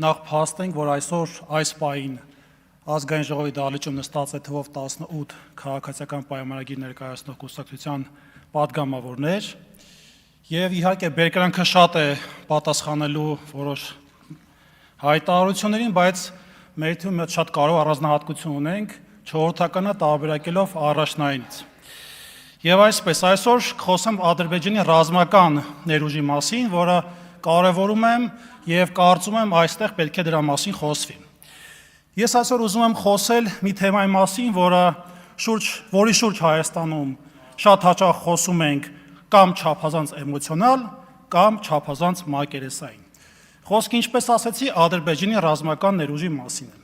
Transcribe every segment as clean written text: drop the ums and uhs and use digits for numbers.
նախ փաստենք, որ այսօր այս պահին ազգային ժողովի դահլիճում նստած է թվով 18 քաղաքացիական պայմանագիր ներկայացնող կուսակցության պատգամավորներ, եւ իհարկե բերկրանքը շատ է պատասխանելու որոշ հայտարարություններին, բայց մեր թվում շատ կարևոր առանձնահատկություն ունենք, չորրորդականը տարբերակելով առաջնայինից։ Եվ այսպես այսօր խոսեմ Ադրբեջանի ռազմական ներուժի մասին, որը կարևորում եմ եւ կարծում եմ այստեղ պետք է դրա մասին խոսվի։ Ես այսօր ուզում եմ խոսել մի թեմայի մասին, որի շուրջ Հայաստանում շատ հաճախ խոսում ենք կամ չափազանց էմոցիոնալ, կամ չափազանց մակերեսային։ Խոսքը, ինչպես ասեցի, Ադրբեջանի ռազմական ներուժի մասին է։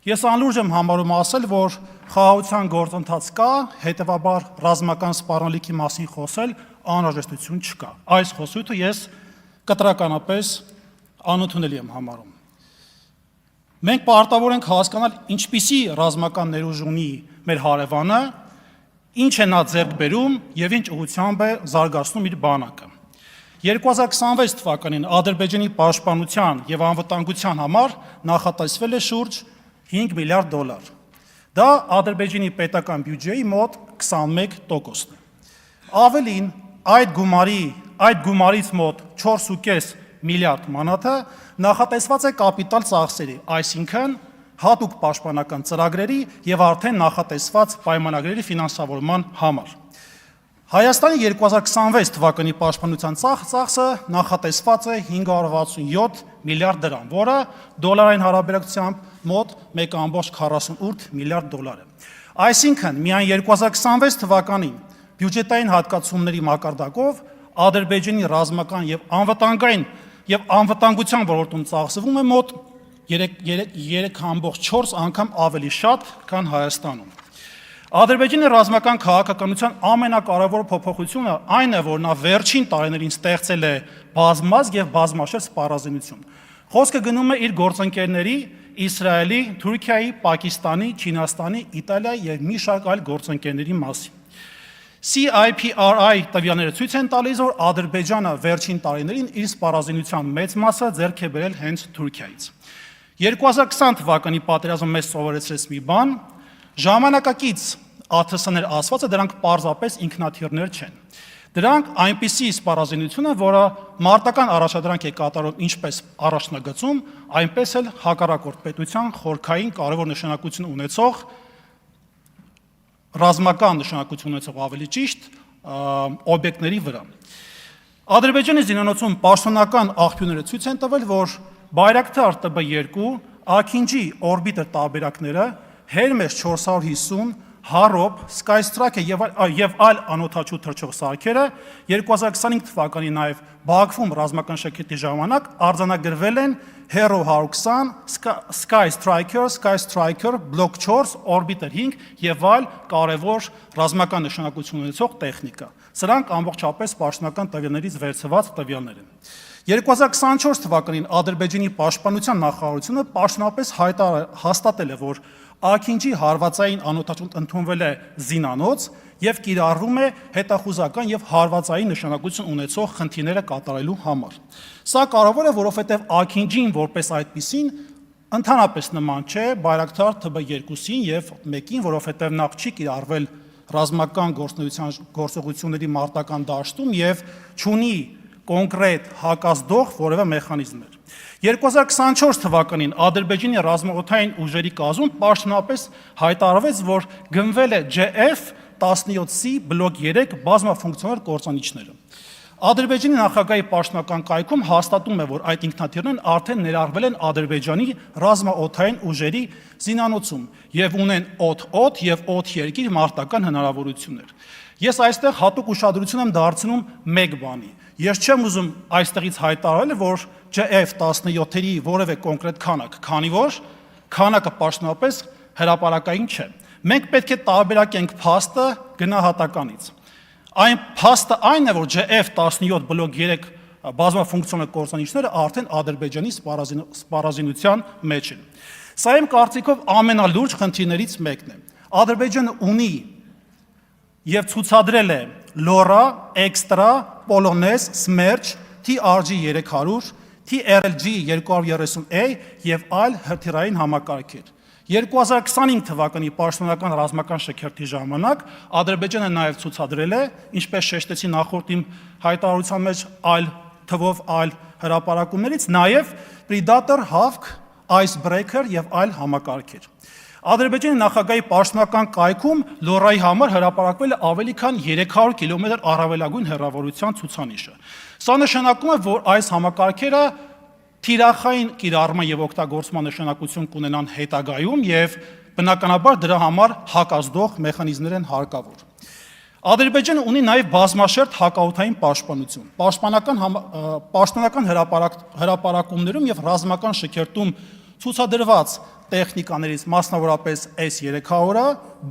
Ես անլուրջ եմ համարում ասել, որ խաղաղության գործընթաց կա, հետևաբար ռազմական սպառնալիքի մասին խոսել անհրաժեշտություն չկա։ Այս խոսույթը ես կտրականապես անընդունելի եմ համարում։ Մենք պարտավոր ենք հասկանալ, ինչպիսի ռազմական ներուժ ունի մեր հարևանը, ինչ է նա ձեռք բերում եւ ինչ ուղղությամբ է զարգացնում իր բանակը։ 2026 թվականին Ադրբեջանի պաշտպանության եւ անվտանգության համար նախատեսվել է շուրջ $5 միլիարդ։ Դա Ադրբեջանի պետական բյուջեի մոտ 21%-ն է։ Ավելին, այդ գումարից մոտ 4.5 միլիարդ մանաթը նախատեսված է կապիտալ ծախսերի, այսինքն հատուկ պաշտպանական ծրագրերի եւ արդեն նախատեսված պայմանագրերի ֆինանսավորման համար։ Հայաստանի 2026 թվականի պաշտպանության ծախսը նախատեսված է $567 միլիարդ, որը դոլարային հարաբերակցությամբ մոտ 1.48 միլիարդ է։ Այսինքն, միայն 2026 թվականին բյուջետային հատկացումների մակարդակով Ադրբեջանի ռազմական եւ անվտանգության ոլորտում ծախսվում է մոտ 3.4 անգամ ավելի շատ, քան Հայաստանում։ Ադրբեջանի ռազմական քաղաքականության ամենակարևոր փոփոխությունը այն է, որ նա վերջին տարիներին ստեղծել է բազմազգ եւ բազմաշերտ սպառազինություն։ Խոսքը գնում է իր գործընկերների Իսրայելի, Թուրքիայի, Պակիստանի, Չինաստանի, Իտալիայի եւ մի շարք այլ գործընկերների մասին։ CIPRI տվյալները ցույց են տալիս, որ Ադրբեջանը վերջին տարիներին իր սպառազինության մեծ մասը ձեռք է բերել հենց Թուրքիայից։ 2020 թվականի պատերազմը մեզ սովորեցրեց մի բան, ժամանակակից ԱԹՍ-ներ ասվածը դրանք պարզապես ինքնաթիռներ չեն։ Դրանք այնպիսի սպառազինություն է, որը մարտական առաջադրանք է կատարում ինչպես առաջնագծում, այնպես էլ հակառակորդ պետության խորքային կարևոր նշանակություն ունեցող ռազմական նշանակություն ունեցող ավելի ճիշտ օբյեկտների վրա։ Ադրբեջանի զինանոցում պաշտոնական աղբյուրները ցույց են տվել, որ Բայրակթար TB2, Աքինջի օրբիտեր տարբերակները, Hermes 450, Harop, Skystrike եւ այլ անօդաչու թռչող սարքերը 2025 թվականին նաեւ Բաքվում ռազմական շքերթի ժամանակ արձանագրվել են Hero 120, Skystriker, Block 4, Orbiter 5 եւ այլ կարևոր ռազմական նշանակություն ունեցող տեխնիկա։ Սրանք ամբողջապես պաշտոնական տվյալներից վերցված տվյալներ են։ 2024 թվականին Ադրբեջանի պաշտպանության նախարարությունը պաշտոնապես հաստատել է, որ Աքինջի հարվածային անօդաչուն ընդունվել է զինանոց եւ կիրառվում է հետախուզական եւ հարվածային նշանակություն ունեցող խնդիրները կատարելու համար։ Սա կարևոր է, որովհետեւ Աքինջին որպես այդպիսին ընդհանրապես նման չէ Բայրակթար TB2-ին եւ 1-ին, որովհետեւ նախ չի կիրառվել ռազմական գործողությունների մարտական դաշտում եւ չունի կոնկրետ հակազդող որևէ մեխանիզմներ։ 2024 թվականին Ադրբեջանի ռազմաօդային ուժերի կազմում պաշտոնապես հայտարարվեց, որ գնվել է JF-17C բլոկ 3 բազմաֆունկցիոնալ կործանիչները։ Ադրբեջանի նախագահի պաշտոնական կայքում հաստատում է, որ այդ ինքնաթիռներն արդեն ներառվել են Ադրբեջանի ռազմաօդային ուժերի զինանոցում եւ ունեն օդ-օդ եւ օդ-երկիր մարտական հնարավորություններ։ Ես այստեղ հատուկ ուշադրություն եմ դարձնում մեկ բանի։ Ես չեմ ուզում այստեղից հայտարարել, որ JF-17-երի որևէ կոնկրետ քանակ, քանի որ քանակը պաշտոնապես հրապարակային չէ։ Մենք պետք է տարբերակենք փաստը գնահատականից։ Այն փաստը այն է, որ JF-17 բլոկ 3 բազմաֆունկցիոնալ կործանիչները արդեն Ադրբեջանի սպառազինության մեջ են։ Սա իմ կարծիքով ամենալուրջ խնդիրներից մեկն է։ Ադրբեջանը ունի եւ ցուցադրել է LoRa, Extra, Polonez, Smerch, TRG 300, TRLG 230A եւ այլ հրթիռային համակարգեր։ 2025 թվականի պաշտոնական ռազմական շքերթի ժամանակ Ադրբեջանը նաև ցուցադրել է, ինչպես շեշտեցի նախորդ իմ հայտարարության մեջ այլ թվով այլ հրապարակումներից, նաև Predator, Hawk, Icebreaker եւ այլ համակարգեր։ Ադրբեջանի նախագահի պաշտոնական կայքում Լորայի համար հրապարակվել է ավելի քան 300 կիլոմետր առավելագույն հեռավորության ցուցանիշը։ Սա նշանակում է, որ այս համակարգերը թիրախային կիրառման եւ օգտագործման նշանակություն կունենան հետագայում եւ բնականաբար դրա համար հակազդող մեխանիզմներ են հարկավոր։ Ադրբեջանը ունի նաեւ բազմաշերտ հակաօդային պաշտպանություն։ Պաշտոնական հրապարակումներում եւ ռազմական շքերթում ցուցադրված տեխնիկաներից մասնավորապես S-300-ը,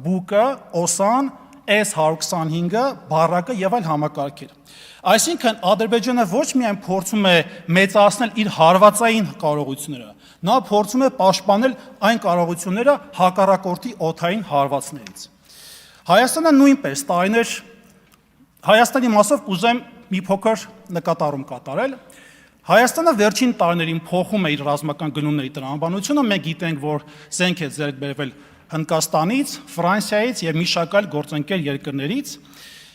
Բուկը, Օսան, S-125-ը, Բարակը եւ այլ համակարգեր։ Այսինքն Ադրբեջանը ոչ միայն փորձում է մեծացնել իր հարվածային կարողությունները, նա փորձում է պաշտպանել այն կարողությունները հակառակորդի օդային հարվածներից։ Հայաստանը նույնպես տարիներ Հայաստանի մասով կուզեմ մի փոքր նկատառում կատարել։ Հայաստանը վերջին տարիներին փոխում է իր ռազմական գնումների տրամաբանությունը, մենք գիտենք, որ զենք է ձեռք բերվել Հնդկաստանից, Ֆրանսիայից եւ մի շարք այլ գործընկեր երկրներից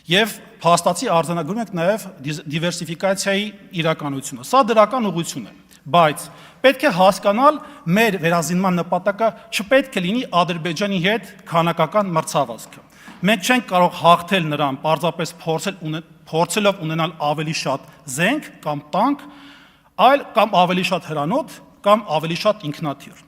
եւ փաստացի արձանագրում ենք նաեւ դիվերսիֆիկացիայի իրականությունը։ Սա դրական ուղղություն է, բայց պետք է հասկանալ, մեր վերազինման նպատակը չպետք է լինի Ադրբեջանի հետ քանակական մրցավազքը։ Մենք չենք կարող հաղթել նրան պարզապես փորձելով ունենալ ավելի շատ զենք կամ տանկ, այլ կամ ավելի շատ հրանոթ կամ ավելի շատ ինքնաթիռ։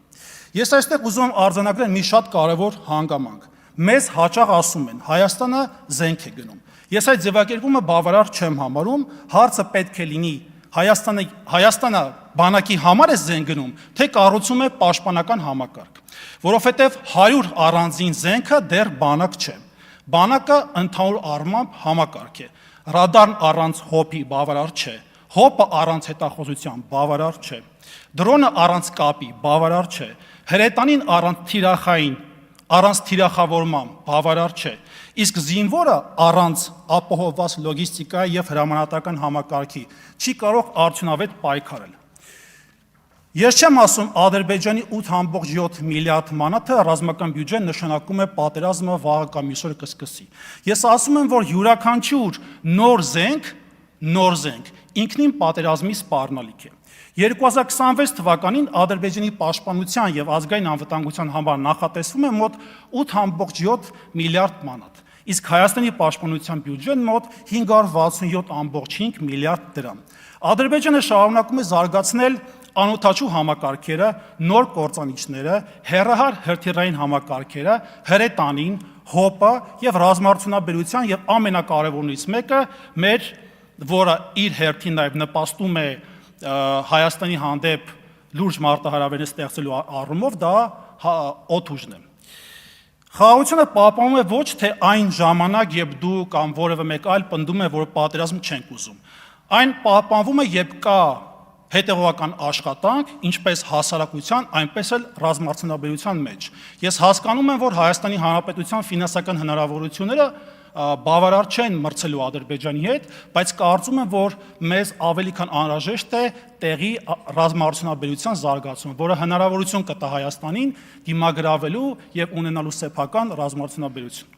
Ես այստեղ ուզում եմ արձանագրել մի շատ կարևոր հանգամանք։ Մեզ հաճախ ասում են Հայաստանը զենք է գնում։ Ես այդ ձևակերպումը բավարար չեմ համարում, հարցը պետք է լինի Հայաստանը բանակի համար է զենք գնում, թե կառուցում է պաշտպանական համակարգ, որովհետև 100 առանձին զենքը դեռ բանակ չէ։ Բանակը ընդհանուր առմամբ համակարգ է։ Ռադարն առանց հոպի բավարար չէ, հոպը առանց հետախուզության բավարար չէ, դրոնը առանց կապի բավարար չէ, հրետանին առանց թիրախավորման բավարար չէ, իսկ զինվորը առանց ապահովված լոգիստիկայի եւ հրամանատարական համակարգի չի կարող արդյունավետ պայքարել։ Ես չեմ ասում Ադրբեջանի 8.7 միլիարդ մանաթը ռազմական բյուջեն նշանակում է պատերազմը վաղը կամ այսօր կսկսի։ Ես ասում եմ, որ յուրաքանչյուր նոր զենք ինքնին պատերազմի սպառնալիք է։ 2026 թվականին Ադրբեջանի պաշտպանության եւ ազգային անվտանգության համար նախատեսվում է մոտ 8.7 միլիարդ մանաթ, իսկ Հայաստանի պաշտպանության բյուջեն մոտ 567.5 միլիարդ դրամ։ Ադրբեջանը շարունակում է զարգացնել անօդաչու համակարգերը, նոր կործանիչները, հեռահար հրթիռային համակարգերը, հրետանին, հոպը եւ ռազմարտունաբերության եւ ամենակարևորներից մեկը որը իր հերթին նաեւ նպաստում է Հայաստանի հանդեպ լուրջ մարտահրավերներ ստեղծելու առումով, դա օդուժն է։ Խաղաղությունը պահպանում է ոչ թե այն ժամանակ, երբ դու կամ որևէ մեկ այլ պնդում է, որ պատերազմ չենք ուզում։ Այն պահպանվում է, երբ կա հետևողական աշխատանք, ինչպես հասարակության, այնպես էլ ռազմարտունաբերության մեջ։ Ես հասկանում եմ, որ Հայաստանի Հանրապետության ֆինանսական հնարավորությունները բավարար չեն մրցելու Ադրբեջանի հետ, բայց կարծում եմ, որ մեզ ավելի քան անհրաժեշտ է տեղի ռազմարտունաբերության զարգացումը, որը հնարավորություն կտա Հայաստանին դիմագրավելու եւ ունենալու սեփական ռազմարտունաբերություն։